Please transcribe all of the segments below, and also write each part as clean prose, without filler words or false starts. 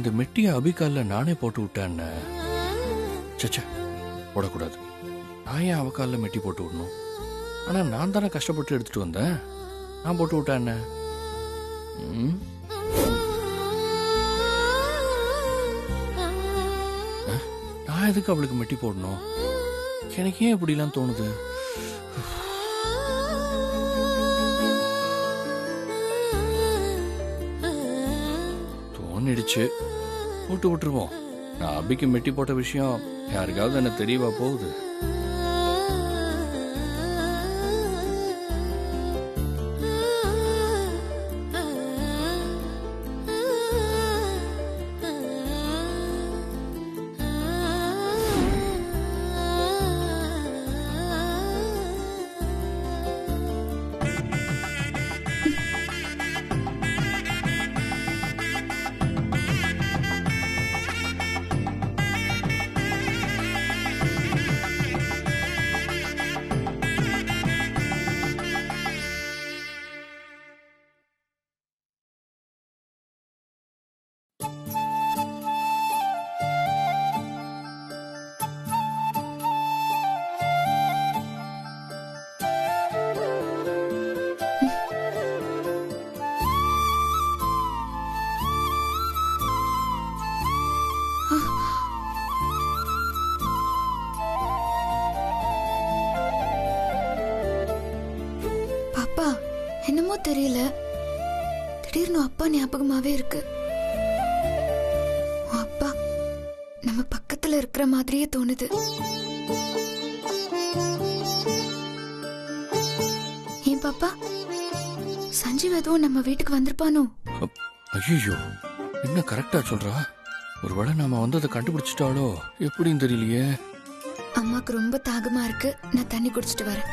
இந்த மெட்டியை அபிகால்ல நானே போட்டு விட்டேன். சச்சா, போடக்கூடாது. நான் ஏன் அவக்கால மெட்டி போட்டு விடணும்? ஆனா நான் தானே கஷ்டப்பட்டு எடுத்துட்டு வந்தேன். நான் போட்டு விட்டேன். நான் எதுக்கு அவளுக்கு மெட்டி போடணும்? எனக்கு ஏன் இப்படிலாம் தோணுது? தோணிடுச்சு, போட்டு விட்டுருவோம். நான் அபிக்கு மெட்டி போட்ட விஷயம் யாருக்காவது என்ன தெரியவா போகுது? என்னமோ தெரியல, திடீர்னு அப்பா ஞாபகமாவே இருக்கு. அப்பா நம்ம பக்கத்துல இருக்கிற மாதிரியே தோணுது. ஏன் பாப்பா, சஞ்சீவ் எதுவும் நம்ம வீட்டுக்கு வந்திருப்பானோ? ஐயோ, என்ன கரெக்டா சொல்றா? ஒருவேளை நாம வந்ததை கண்டுபிடிச்சிட்டாலோ எப்படின்னு தெரியலையே. அம்மாக்கு ரொம்ப தாகமா இருக்கு, நான் தண்ணி குடிச்சிட்டு வரேன்.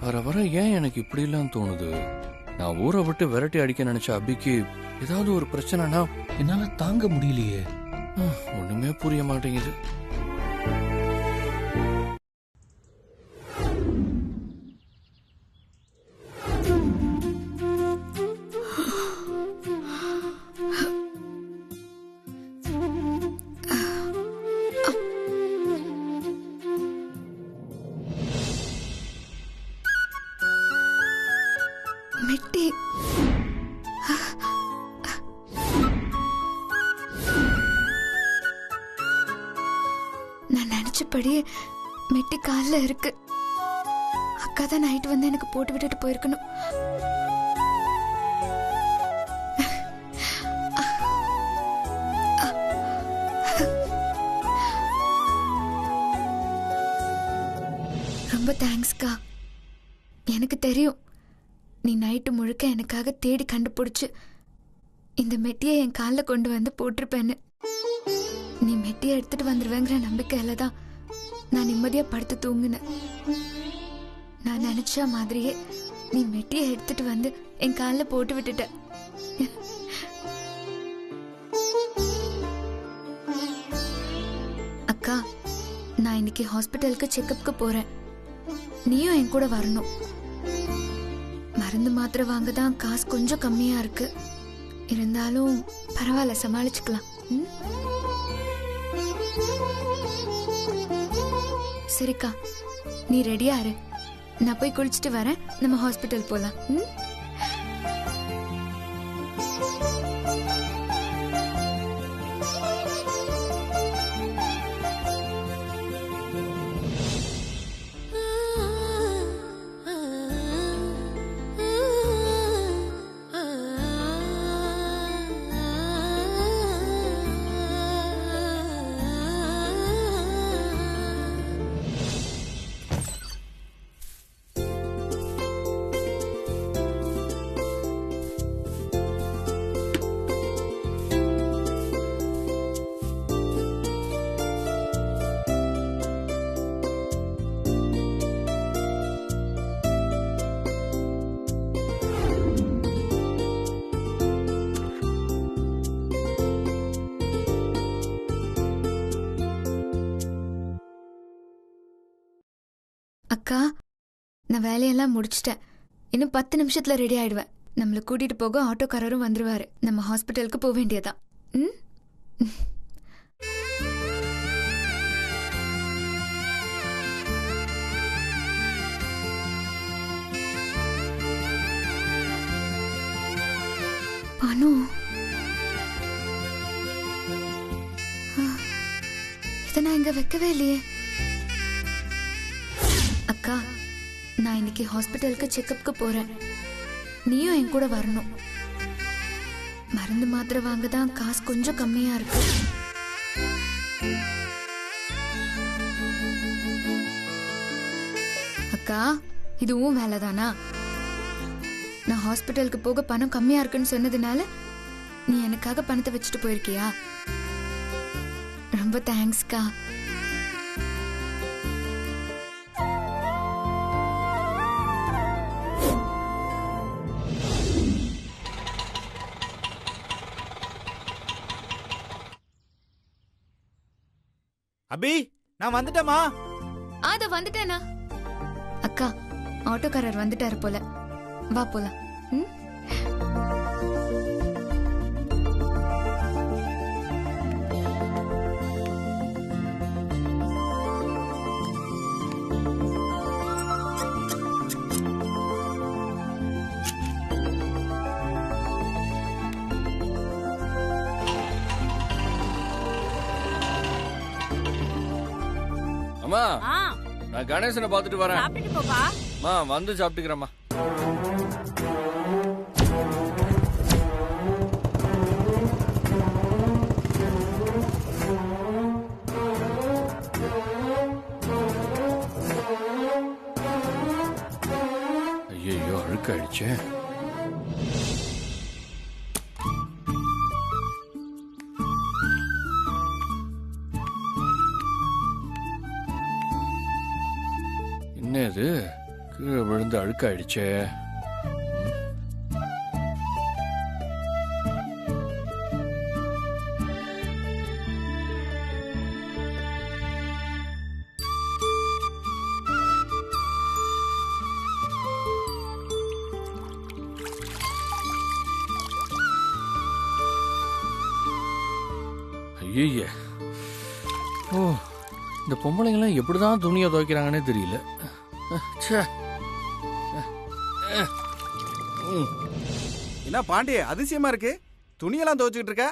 வர வர ஏன் எனக்கு இப்படிலாம் தோணுது? நான் ஊரை விட்டு விரட்டி அடிக்க நினைச்ச அபிக்கு ஏதாவது ஒரு பிரச்சனைனா என்னால தாங்க முடியலையே. ஒண்ணுமே புரிய மாட்டேங்குது. மெட்டி, நான் நினைச்சபடியே மெட்டி கால்ல இருக்கு. அக்கா தான் நைட் வந்து எனக்கு போட்டு விட்டுட்டு போயிருக்கணும். ரொம்ப தேங்க்ஸ்க்கா. எனக்கு தெரியும் நீ நைட்டு முழுக்க எனக்காக தேடி கண்டுபிடிச்சு இந்த மெட்டியை என் காலில் கொண்டு வந்து போட்டிருப்பேன்னு. நீ மெட்டியை எடுத்துட்டு வந்துருவேங்கிற நம்பிக்கையில தான் நான் நிம்மதியா படுத்து தூங்குனேன். நான் நினைச்ச மாதிரியே நீ மெட்டியை எடுத்துட்டு வந்து என் காலில் போட்டு விட்டுட்ட. அக்கா, நான் இன்னைக்கு ஹாஸ்பிட்டலுக்கு செக்கப்புக்கு போறேன். நீயும் என் கூட வரணும். மருந்து மாத்திரை வாங்க தான் காசு கொஞ்சம் கம்மியா இருக்கு. இருந்தாலும் பரவாயில்ல, சமாளிச்சுக்கலாம். ம்? சரிக்கா, நீ ரெடியா இரு. நான் போய் குளிச்சுட்டு வரேன். நம்ம ஹாஸ்பிட்டல் போலாம். ம்? அக்கா, நான் வேலையெல்லாம் முடிச்சிட்டேன். இன்னும் 10 நிமிஷத்துல ரெடி ஆயிடுவேன். நம்மள கூட்டிட்டு போக ஆட்டோக்காரரும் வந்துருவாரு. நம்ம ஹாஸ்பிட்டலுக்கு போக வேண்டியதான். ம்? பானு, இதை நான் இங்க வைக்கவே இல்லையே. அக்கா, நான் இன்னைக்கு ஹாஸ்பிட்டலுக்கு செக்கப்க்கு போறேன். நீயும் என் கூட வரணும். மருந்து மாத்திரை வாங்க தான் காசு கொஞ்சம் கம்மியா இருக்கு. அக்கா, இதுவும் வேலைதானா? நான் ஹாஸ்பிட்டலுக்கு போக பணம் கம்மியா இருக்குன்னு சொன்னதுனால நீ எனக்காக பணத்தை வச்சுட்டு போயிருக்கியா? ரொம்ப தேங்க்ஸ்க்கா. அபி, நான் வந்துட்டேமா. அத வந்துட்டேனா? அக்கா, ஆட்டோக்காரர் வந்துட்டாரு போல. வா போலாம். ம்? அம்மா, ஆ, நான் கணேசனை பார்த்துட்டு வரேன். சாப்பிட்டுட்டு போப்பா. அம்மா, வந்து சாப்பிட்டுக்கிறேம்மா. ஐயோ, அழுக்காயிடுச்சே. என்ன இது, கீழே விழுந்து அழுக்காயிடுச்சே. ஐயே, ஓ, இந்த பொம்பளைங்களாம் எப்படிதான் துணியை துவைக்கிறாங்கன்னே தெரியல. ச்சே. என்ன பாண்டிய, அதிசயமா இருக்கு. துணியெல்லாம் துவைச்சுக்கிட்டு இருக்க.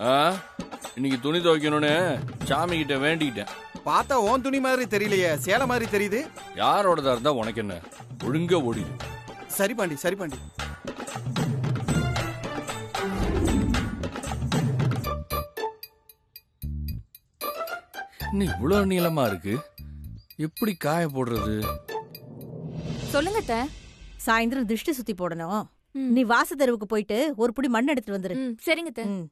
ஆ, இன்னைக்கு துணி துவைக்கணும்னு சாமி கிட்ட வேண்டிக்கிட்டேன். பார்த்தா ஓன் துணி மாதிரி தெரியலையே, சேலை மாதிரி தெரியுது. யாரோடதா இருந்தா உனக்கு என்ன, ஒழுங்கா ஓடிடு. சரி பாண்டி, சரி பாண்டி. இன்னும் இவ்வளவு நீளமா இருக்கு, எப்படி காய போடுறது? சொல்லுங்க அத்தை. சாயந்தரம் திருஷ்டி சுத்தி போடணும். ம். நீ வாச தெருவுக்கு போயிட்டு ஒரு புடி மண் எடுத்துட்டு வந்துரு. ம், சரிங்க அத்தை. ம்.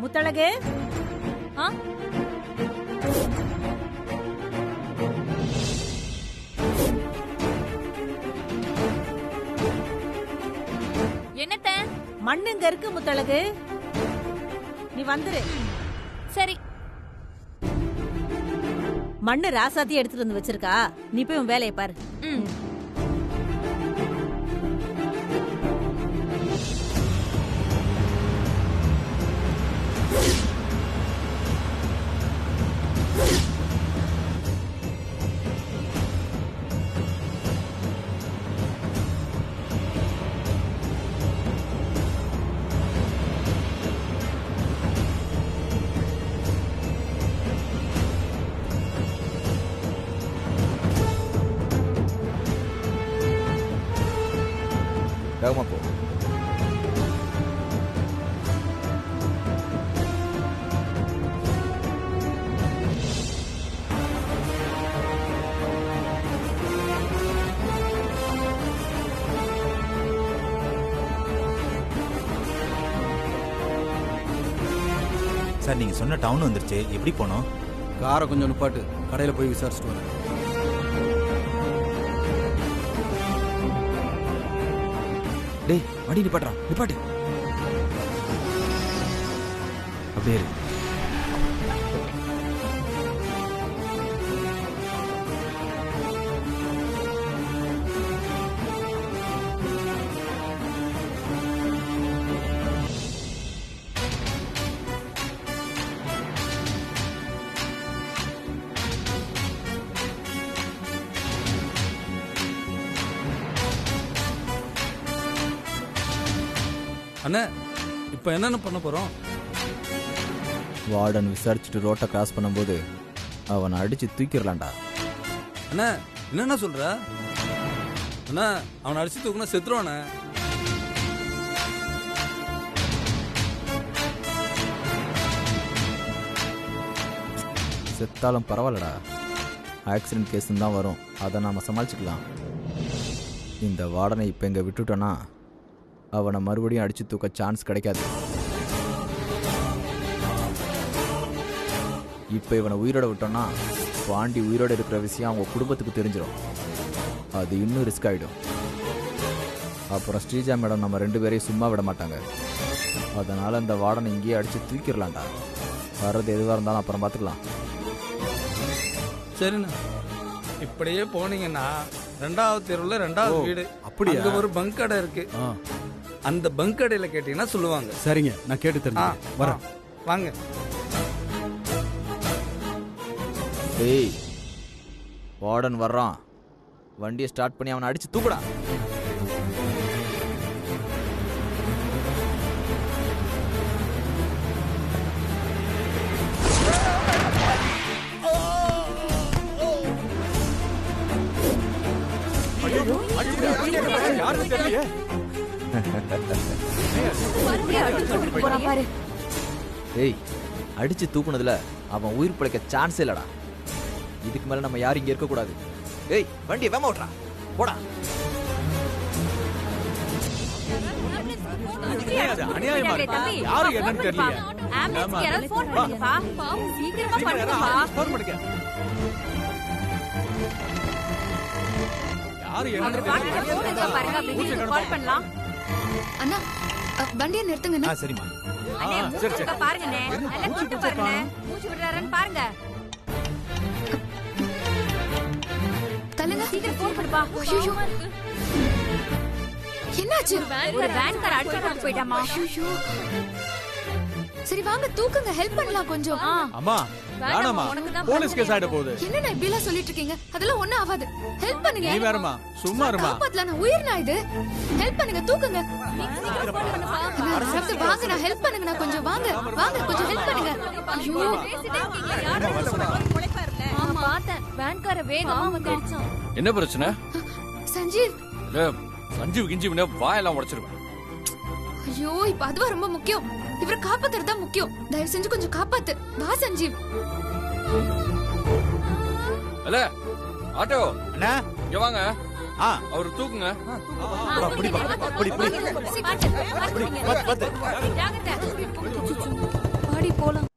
முத்தழகு, ஆ, என்னத்த? மண்ணு இங்க இருக்கு முத்தழகு. நீ வந்துரு. சரி. மண்ணு ராசாத்தி எடுத்துட்டு வந்து வச்சிருக்கா, நீ போய் உன் வேலையை பாரு. ம். வேகமா போ. சார் நீங்க சொன்ன டவுன் வந்துருச்சு, எப்படி போனோம்? காரை கொஞ்சம் நிப்பாட்டு, கடையில் போய் விசாரிச்சுட்டு வரேன். டேய் வண்டி நிப்பாட்டுறான், நிப்பாட்டு. அப்படியே இரு. அண்ணா இப்போ என்னென்ன பண்ண போகிறோம்? வார்டன் விசாரிச்சுட்டு ரோட்டை கிராஸ் பண்ணும்போது அவனை அடிச்சு தூக்கிடலாம்டா. அண்ணா என்னென்ன சொல்கிற? அண்ணா அவனை அடிச்சு தூக்குனா செத்துருவானே. செத்தாலும் பரவாயில்லடா, ஆக்சிடென்ட் கேஸுன்னு தான் வரும், அதை நாம் சமாளிச்சுக்கலாம். இந்த வார்டனை இப்போ இங்கே விட்டுட்டோன்னா அவனை மறுபடியும் அடித்து தூக்க சான்ஸ் கிடைக்காது. இப்போ இவனை உயிரோட விட்டோன்னா பாண்டி உயிரோடு இருக்கிற விஷயம் அவங்க குடும்பத்துக்கு தெரிஞ்சிடும். அது இன்னும் ரிஸ்க் ஆகிடும். அப்புறம் ஸ்ரீஜா மேடம் நம்ம 2 பேரையும் சும்மா விட மாட்டாங்க. அதனால் அந்த வார்டனை இங்கேயே அடித்து தூக்கிடலாம்டா. வர்றது எதுவாக இருந்தாலும் அப்புறம் பார்த்துக்கலாம். சரிண்ணா, இப்படியே போனீங்கன்னா 2வது தெருவில் 2வது வீடு, அப்படியா? அங்க ஒரு பங்க் கடை இருக்கு. அந்த பங்க் கடையில கேட்டீங்கன்னா சொல்லுவாங்க. சரிங்க, நான் கேட்டு தெரிஞ்சு வரேன். வாங்க. ஏய் வார்டன் வர்றான், வண்டியை ஸ்டார்ட் பண்ணி அவனை அடிச்சு தூக்குடா. யாருக்கு தெரியலையே. ஏய் அடிச்சு தூக்குனதுல அவன் உயிர் பிழைக்க சான்ஸே இல்லடா. இதுக்கு மேல நம்ம யாரும் இங்க இருக்க கூடாது. ஏய் வண்டியை வேமா ஓட்டுறா, போடா. அநியாயமா இருக்கு. யாரு என்னன்னு தெரியல. ஆம்புலன்ஸ்க்கு யாராவது ஃபோன் பண்ணுங்கப்பா. சீக்கிரமா பண்ணுங்கப்பா. ஃபோன் பண்ணுங்க. யாரு அந்த என்னன்னு பாட்டில தெரியல. ஃபோன் எடுத்து பாருங்க, அப்படின்னு கால் பண்ணலாம். அண்ணா வண்டியை நிறுத்துங்கண்ணா. சரிம்மா. அண்ணே, மூச்சு சரி, விடுங்க பாருங்கண்ணே. நல்லா கூட்டு பாருங்க. மூச்சு விடுறாருன்னு பாருங்க. தள்ளுங்க. சீக்கிரம் ஃபோன் பண்ணுப்பா. ஐயோ, என்னாச்சு? ஒரு வேன்கார அடிச்சு போட்டு போயிட்டாமா. ஐயோ, சரி வாங்க தூக்குங்க, ஹெல்ப் பண்ணலாம் கொஞ்சம். அம்மா வேணாமா, உனக்கு தான் போலீஸ் கேஸ் ஆயிட போகுது. என்னண்ணா இப்படி எல்லாம் சொல்லிட்டு இருக்கீங்க? அதெல்லாம் ஒண்ணும் ஆகாது. ஹெல்ப் பண்ணுங்க. நீ வேறமா, சும்மா இருமா. காப்பாத்தலாம், நான் உயிர்னா இது. ஹெல்ப் பண்ணுங்க, தூக்குங்க. அண்ணா, ரத்து, வாங்க, நான் ஹெல்ப் பண்ணுங்க, நான் கொஞ்சம் வாங்க வாங்க, கொஞ்சம் ஹெல்ப் பண்ணுங்க. ஐயோ, ஆமா, பார்த்தேன். வேன்கார வேகமா வந்து அடிச்சான். என்ன பிரச்சனை? சஞ்சீவ். இல்ல, சஞ்சீவ் கிஞ்சிவ்னே வாயெல்லாம் உடைச்சிருவேன். ஐயோ, இப்ப அதுவா ரொம்ப முக்கியம். இவரை காப்பாத்துறது தான் முக்கியம். தயவு செஞ்சு கொஞ்சம் காப்பாத்து. வா சஞ்சீவ். இல்ல ஆட்டோ அண்ணா இங்க வாங்க. அவர் தூக்குங்க. அப்படி பாடி போலாம்.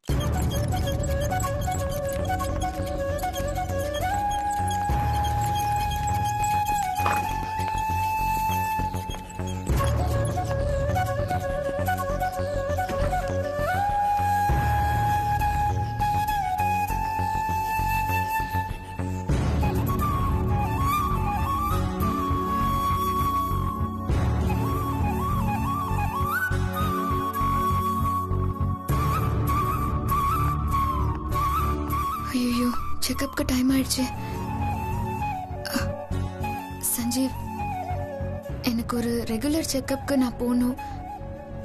செக்கப்புக்கு டைம் ஆயிடுச்சு. சஞ்சீவ், எனக்கு ஒரு ரெகுலர் செக்கப்புக்கு நான் போகணும்.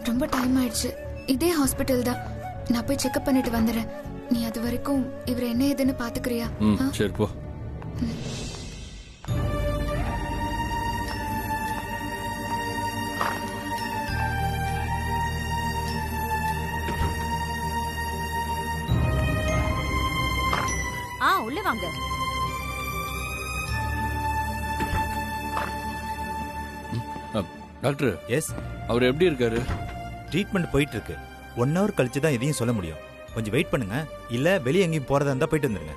ரொம்ப டைம் ஆயிடுச்சு. இதே ஹாஸ்பிட்டல் தான். நான் போய் செக்அப் பண்ணிட்டு வந்துடுறேன். நீ அது வரைக்கும் இவர் என்ன ஏதுன்னு பாத்துக்கிறியா? சரி போ. உள்ள வாங்க. டாக்டர், எஸ், அவர் எப்படி இருக்காரு? ட்ரீட்மெண்ட் போயிட்டு இருக்கு. 1 hour கழிச்சு தான் எதையும் சொல்ல முடியும். கொஞ்சம் வெயிட் பண்ணுங்க, இல்ல வெளியே எங்கேயும் போறதா இருந்தா போயிட்டு வந்துருங்க.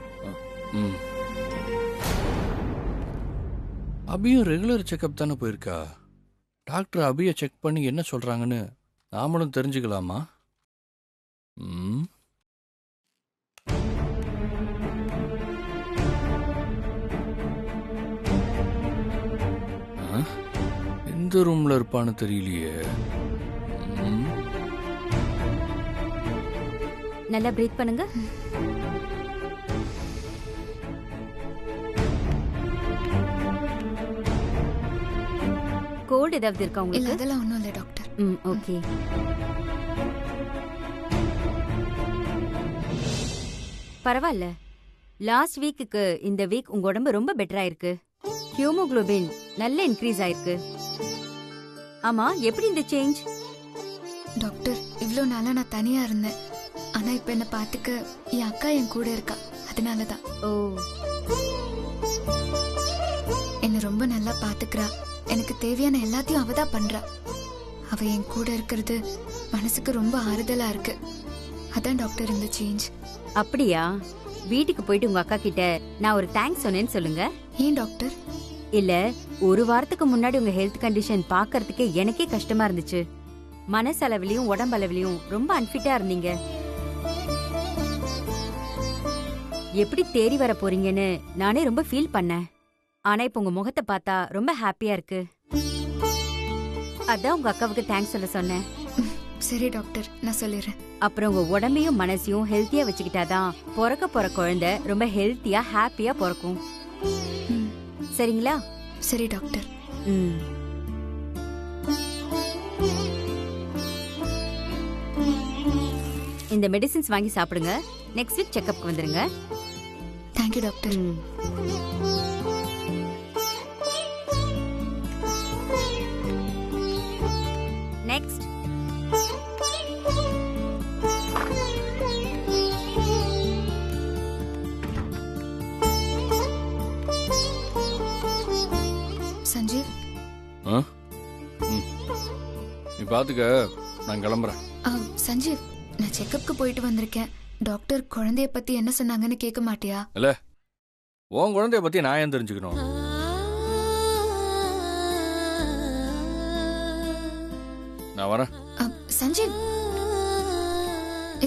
அபியும் ரெகுலர் செக்அப் தானே போயிருக்கா? டாக்டர் அபியை செக் பண்ணி என்ன சொல்றாங்கன்னு நாமளும் தெரிஞ்சுக்கலாமா? எந்த ரூம்ல இருப்பான்னு தெரியலையே. நல்லா பிரீத் பண்ணுங்க. கோல்ட் ஏதாவது இருக்கா இல்ல, உங்களுக்கு? அதெல்லாம் ஒண்ணும் இல்ல டாக்டர். ஓகே. பரவாயில்ல. லாஸ்ட் வீக்குக்கு இந்த வீக் உங்க உடம்பு ரொம்ப பெட்டரா இருக்கு. ஹியூமோகுளோபின் நல்ல இன்க்ரீஸ் ஆயிருக்கு. ஆமா, எப்படி இந்த சேஞ்ச்? டாக்டர், இவ்ளோ நாளா நான் தனியா இருந்தேன். ஆனா இப்ப என்ன பாத்துக்க என் அக்கா என் கூட இருக்கா. அதனாலதான். ஓ, என்ன ரொம்ப நல்லா பாத்துக்கிறா. எனக்கு தேவையான எல்லாத்தையும் அவ தான் பண்றா. அவ என் கூட இருக்கிறது மனசுக்கு ரொம்ப ஆறுதலா இருக்கு. அதான் டாக்டர் இந்த சேஞ்ச். அப்படியா? வீட்டுக்கு போயிட்டு உங்க அக்கா கிட்ட நான் ஒரு தேங்க்ஸ் சொன்னேன்னு சொல்லுங்க. ஏன் டாக்டர்? இல்ல, ஒரு வாரத்துக்கு முன்னாடி உங்க ஹெல்த் கண்டிஷன் பாக்குறதுக்கே எனக்கே கஷ்டமா இருந்துச்சு. மனசளவிலையும் உடம்பளவிலையும் ரொம்ப அன்ஃபிட்டா இருந்தீங்க. எப்படி தேறி வர போறீங்கன்னு நானே ரொம்ப ஃபீல் பண்ணேன். ஆனா இப்ப உங்க முகத்தை பார்த்தா ரொம்ப ஹாப்பியா இருக்கு. அதான் உங்க அக்காவுக்கு தேங்க்ஸ் சொல்ல சொன்னேன். சரி டாக்டர், நான் சொல்லிடுறேன். அப்புறம் உங்க உடம்பையும் மனசையும் ஹெல்த்தியா வச்சுக்கிட்டாதான் பிறக்க போற குழந்தை ரொம்ப ஹெல்த்தியா ஹாப்பியா பிறக்கும். சரிங்களா? சரி டாக்டர். இந்த மெடிசின்ஸ் வாங்கி சாப்பிடுங்க. நெக்ஸ்ட் வீக் செக்அப்க்கு வந்துருங்க. Thank you doctor. நெக்ஸ்ட். சஞ்சீவ், நீ பாத்துக்க, நான் கிளம்புறேன். சஞ்சீவ், நான் செக்கப்புக்கு போயிட்டு வந்திருக்கேன். டாக்டர் குழந்தைய பத்தி என்ன சொன்னாங்கன்னு கேட்க மாட்டியா? இல்ல, உன் குழந்தைய பத்தி நான் ஏன் தெரிஞ்சுக்கணும்? நான் வரேன். சஞ்சீவ்,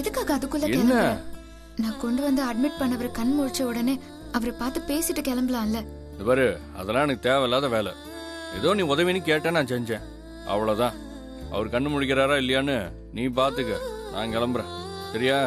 எதுக்காக அதுக்குள்ள என்ன? கிளம்புற? நான் கொண்டு வந்து அட்மிட் பண்ணவர் கண் முழிச்ச உடனே அவரை பார்த்து பேசிட்டு கிளம்பலாம்ல. பாரு, அதெல்லாம் எனக்கு தேவையில்லாத வேலை. ஏதோ நீ உதவின்னு கேட்ட நான் செஞ்சேன், அவ்வளவுதான். அவர் கண்ணு முடிக்கிறாரா இல்லையான்னு நீ பாத்துக்க. நான் கிளம்புறேன், சரியா?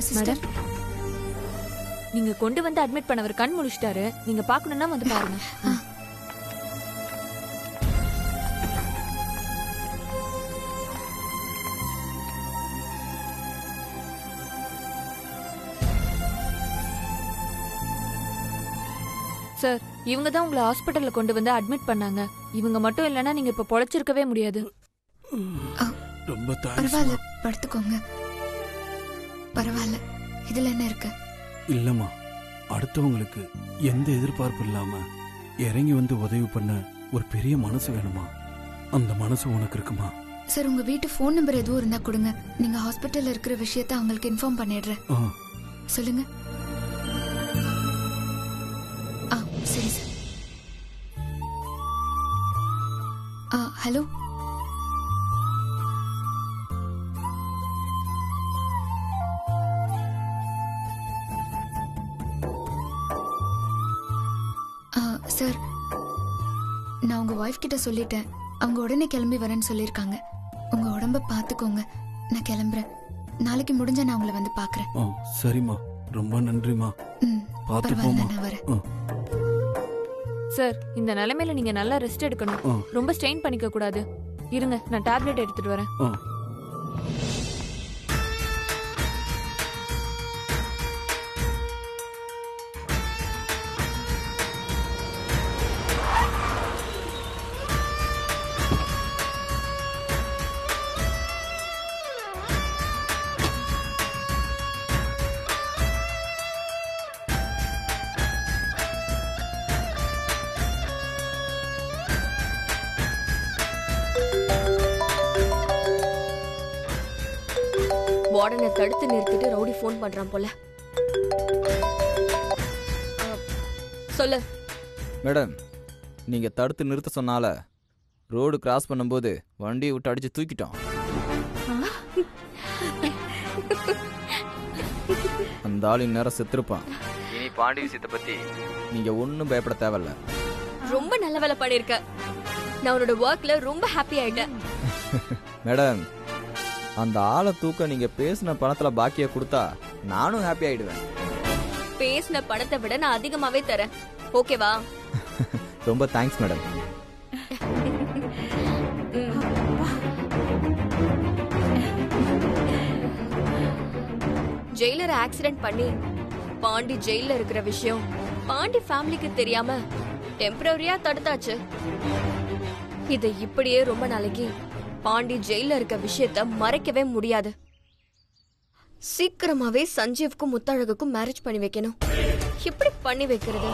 சிஸ்டர், நீங்க கொண்டு வந்து அட்மிட் பண்ணவர் கண் முழிச்சிட்டாரு. நீங்க பாக்கணும்னா வந்து பாருங்க. சார், இவங்க தான் உங்களை ஹாஸ்பிட்டல்ல கொண்டு வந்து அட்மிட் பண்ணாங்க. இவங்க மட்டும் இல்லைன்னா நீங்க இப்ப பொழைச்சிருக்கவே முடியாது. ரொம்ப பரவாயில்ல, படுத்துக்கோங்க. பரவாயில்ல, இதுல என்ன இருக்கு? இல்லம்மா, அடுத்தவங்களுக்கு எந்த எதிர்பார்ப்பு இல்லாம இறங்கி வந்து உதவி பண்ண ஒரு பெரிய மனசு வேணுமா? அந்த மனசு உனக்கு இருக்குமா? சார், உங்க வீட்டு ஃபோன் நம்பர் எதுவும் இருந்தா கொடுங்க. நீங்க ஹாஸ்பிட்டல்ல இருக்கிற விஷயத்த அவங்களுக்கு இன்ஃபார்ம் பண்ணிடுறேன். சொல்லுங்க. சரி சார். ஹலோ. சார், நான் உங்க ஒய்ஃப் கிட்ட சொல்லிட்டேன். அவங்க உடனே கிளம்பி வரேன்னு சொல்லியிருக்காங்க. உங்க உடம்ப பாத்துக்கோங்க. நான் கிளம்புறேன். நாளைக்கு முடிஞ்சா நான் உங்களை வந்து பாக்குறேன். சரிம்மா, ரொம்ப நன்றிம்மா. பார்த்து பரவாயில்ல, போமா. நான் வரேன். சார், இந்த நிலைமையில நீங்க நல்லா ரெஸ்ட் எடுக்கணும். ரொம்ப ஸ்ட்ரெயின் பண்ணிக்க கூடாது. இருங்க, நான் டேப்லெட் எடுத்துட்டு வரேன். வார்டனை தடுத்து நிறுத்திட்டு ரவுடி ஃபோன் பண்றான் போல. சொல்லு மேடம், நீங்க தடுத்து நிறுத்த சொன்னால ரோடு கிராஸ் பண்ணும்போது வண்டியை விட்டு அடிச்சு தூக்கிட்டோம். அந்த ஆள் இந்நேரம் செத்துருப்பான். இனி பாண்டி விஷயத்தை பத்தி நீங்க ஒன்னும் பயப்பட தேவையில்ல. ரொம்ப நல்ல வேலை பண்ணிருக்க. நான் உன்னோட ஒர்க்ல ரொம்ப ஹாப்பி ஆயிட்டேன். மேடம், அந்த ஆளை தூக்க நீங்க பேசின பணத்துல பாக்கிய கொடுத்தா நானும் ஹாப்பி ஆயிடுவேன். பேசின பணத்தை விட நான் அதிகமாவே தரேன். ஓகேவா? ரொம்ப தேங்க்ஸ் மேடம். ஜெயிலர் ஆக்சிடென்ட் பண்ணி பாண்டி ஜெயில இருக்கிற விஷயம் பாண்டி ஃபேமிலிக்கு தெரியாம டெம்பரரியா தடுத்தாச்சு. இதை இப்படியே ரொம்ப நாளைக்கு பாண்டி ஜெயில இருக்க விஷயத்த மறைக்கவே முடியாது. சீக்கிரமாவே சஞ்சீவ்க்கும் முத்தழகுக்கும் மேரேஜ் பண்ணி வைக்கணும். எப்படி பண்ணி வைக்கிறது?